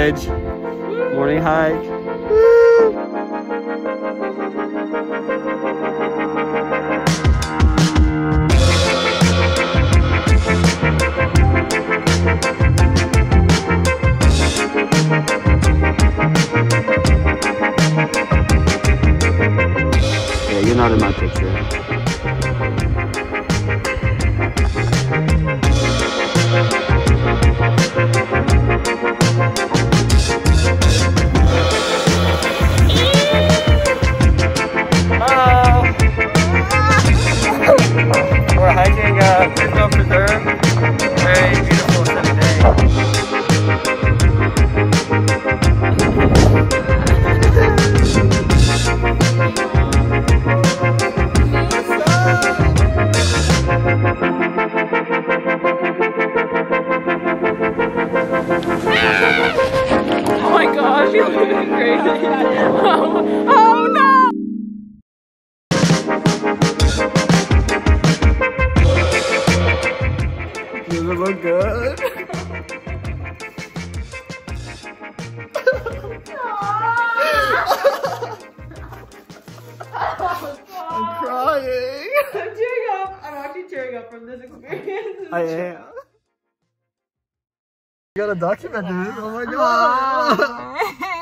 Ridge. Morning hike. Yeah, you're not in my picture. We're hiking Bridgeville Preserve. Very beautiful sunny day. Oh my gosh, you're looking crazy. Oh no! Does it look good? I'm crying. I'm tearing up. I'm actually tearing up from this experience. I am. You gotta document this. Oh my god.